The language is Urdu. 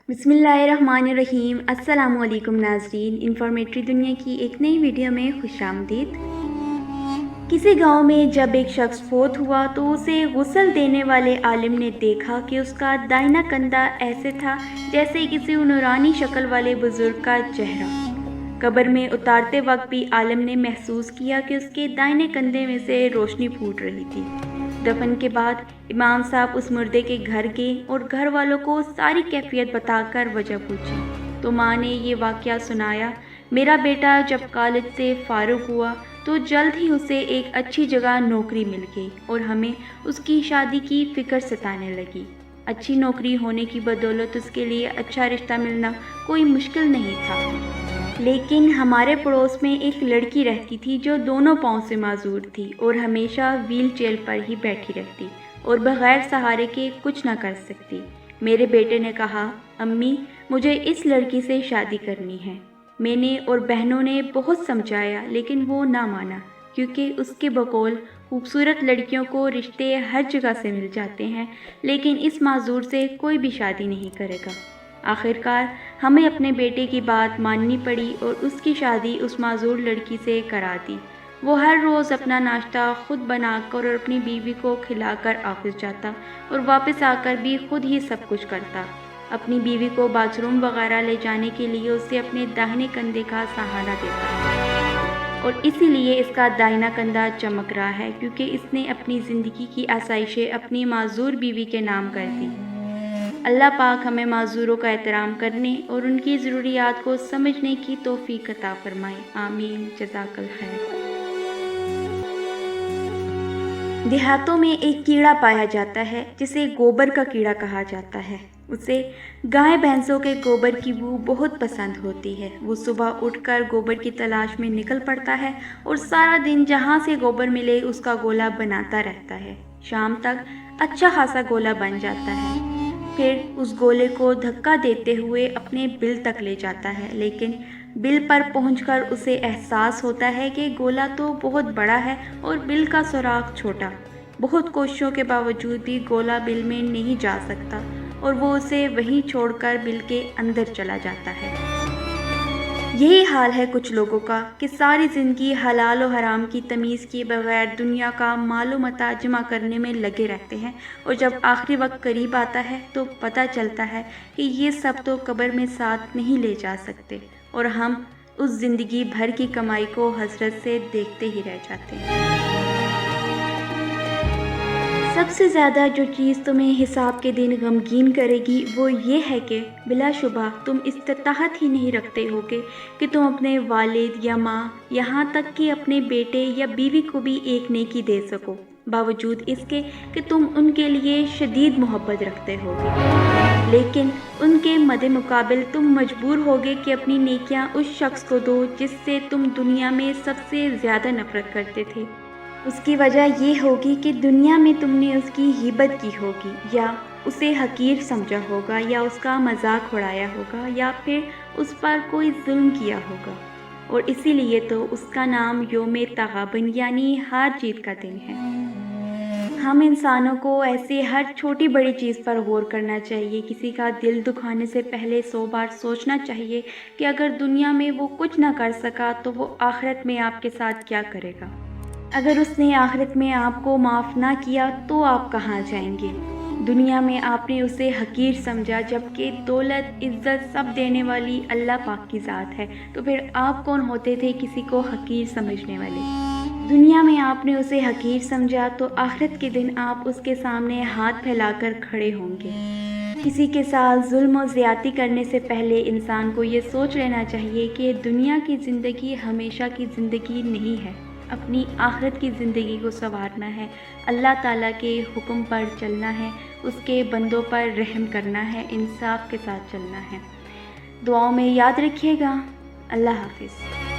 بسم اللہ الرحمن الرحیم۔ السلام علیکم ناظرین، انفارمیٹری دنیا کی ایک نئی ویڈیو میں خوش آمدید۔ کسی گاؤں میں جب ایک شخص فوت ہوا تو اسے غسل دینے والے عالم نے دیکھا کہ اس کا دائنا کندھا ایسے تھا جیسے کسی نورانی شکل والے بزرگ کا چہرہ۔ قبر میں اتارتے وقت بھی عالم نے محسوس کیا کہ اس کے دائنے کندھے میں سے روشنی پھوٹ رہی تھی۔ دفن کے بعد امام صاحب اس مردے کے گھر گئے اور گھر والوں کو ساری کیفیت بتا کر وجہ پوچھی تو ماں نے یہ واقعہ سنایا۔ میرا بیٹا جب کالج سے فارغ ہوا تو جلد ہی اسے ایک اچھی جگہ نوکری مل گئی اور ہمیں اس کی شادی کی فکر ستانے لگی۔ اچھی نوکری ہونے کی بدولت اس کے لیے اچھا رشتہ ملنا کوئی مشکل نہیں تھا، لیکن ہمارے پڑوس میں ایک لڑکی رہتی تھی جو دونوں پاؤں سے معذور تھی اور ہمیشہ ویل چیئر پر ہی بیٹھی رہتی اور بغیر سہارے کے کچھ نہ کر سکتی۔ میرے بیٹے نے کہا، امی مجھے اس لڑکی سے شادی کرنی ہے۔ میں نے اور بہنوں نے بہت سمجھایا لیکن وہ نہ مانا، کیونکہ اس کے بقول خوبصورت لڑکیوں کو رشتے ہر جگہ سے مل جاتے ہیں لیکن اس معذور سے کوئی بھی شادی نہیں کرے گا۔ آخرکار ہمیں اپنے بیٹے کی بات ماننی پڑی اور اس کی شادی اس معذور لڑکی سے کرا دی۔ وہ ہر روز اپنا ناشتہ خود بنا کر اور اپنی بیوی کو کھلا کر آفس جاتا اور واپس آ کر بھی خود ہی سب کچھ کرتا۔ اپنی بیوی کو باتھ روم وغیرہ لے جانے کے لیے اسے اپنے داہنے کندھے کا سہارا دیتا اور اسی لیے اس کا دائنا کندھا چمک رہا ہے، کیونکہ اس نے اپنی زندگی کی آسائشیں اپنی معذور بیوی کے نام کر دی۔ اللہ پاک ہمیں معذوروں کا احترام کرنے اور ان کی ضروریات کو سمجھنے کی توفیق عطا فرمائے، آمین، جزاک اللہ خیر۔ دیہاتوں میں ایک کیڑا پایا جاتا ہے جسے گوبر کا کیڑا کہا جاتا ہے۔ اسے گائے بھینسوں کے گوبر کی بو بہت پسند ہوتی ہے۔ وہ صبح اٹھ کر گوبر کی تلاش میں نکل پڑتا ہے اور سارا دن جہاں سے گوبر ملے اس کا گولا بناتا رہتا ہے۔ شام تک اچھا خاصا گولا بن جاتا ہے، پھر اس گولے کو دھکا دیتے ہوئے اپنے بل تک لے جاتا ہے، لیکن بل پر پہنچ کر اسے احساس ہوتا ہے کہ گولا تو بہت بڑا ہے اور بل کا سوراخ چھوٹا۔ بہت کوششوں کے باوجود بھی گولا بل میں نہیں جا سکتا اور وہ اسے وہیں چھوڑ کر بل کے اندر چلا جاتا ہے۔ یہی حال ہے کچھ لوگوں کا کہ ساری زندگی حلال و حرام کی تمیز کیے بغیر دنیا کا مال و متاع جمع کرنے میں لگے رہتے ہیں، اور جب آخری وقت قریب آتا ہے تو پتہ چلتا ہے کہ یہ سب تو قبر میں ساتھ نہیں لے جا سکتے اور ہم اس زندگی بھر کی کمائی کو حسرت سے دیکھتے ہی رہ جاتے ہیں۔ سب سے زیادہ جو چیز تمہیں حساب کے دن غمگین کرے گی وہ یہ ہے کہ بلا شبہ تم استطاعت ہی نہیں رکھتے ہوگے کہ تم اپنے والد یا ماں، یہاں تک کہ اپنے بیٹے یا بیوی کو بھی ایک نیکی دے سکو، باوجود اس کے کہ تم ان کے لیے شدید محبت رکھتے ہوگے، لیکن ان کے مد مقابل تم مجبور ہوگے کہ اپنی نیکیاں اس شخص کو دو جس سے تم دنیا میں سب سے زیادہ نفرت کرتے تھے۔ اس کی وجہ یہ ہوگی کہ دنیا میں تم نے اس کی غیبت کی ہوگی، یا اسے حقیر سمجھا ہوگا، یا اس کا مذاق اڑایا ہوگا، یا پھر اس پر کوئی ظلم کیا ہوگا، اور اسی لیے تو اس کا نام یوم تغابن یعنی ہار جیت کا دن ہے۔ ہم انسانوں کو ایسے ہر چھوٹی بڑی چیز پر غور کرنا چاہیے۔ کسی کا دل دکھانے سے پہلے 100 بار سوچنا چاہیے کہ اگر دنیا میں وہ کچھ نہ کر سکا تو وہ آخرت میں آپ کے ساتھ کیا کرے گا۔ اگر اس نے آخرت میں آپ کو معاف نہ کیا تو آپ کہاں جائیں گے؟ دنیا میں آپ نے اسے حقیر سمجھا، جبکہ دولت عزت سب دینے والی اللہ پاک کی ذات ہے، تو پھر آپ کون ہوتے تھے کسی کو حقیر سمجھنے والے؟ دنیا میں آپ نے اسے حقیر سمجھا تو آخرت کے دن آپ اس کے سامنے ہاتھ پھیلا کر کھڑے ہوں گے۔ کسی کے ساتھ ظلم و زیادتی کرنے سے پہلے انسان کو یہ سوچ لینا چاہیے کہ دنیا کی زندگی ہمیشہ کی زندگی نہیں ہے، اپنی آخرت کی زندگی کو سنوارنا ہے، اللہ تعالیٰ کے حکم پر چلنا ہے، اس کے بندوں پر رحم کرنا ہے، انصاف کے ساتھ چلنا ہے۔ دعاؤں میں یاد رکھیے گا۔ اللہ حافظ۔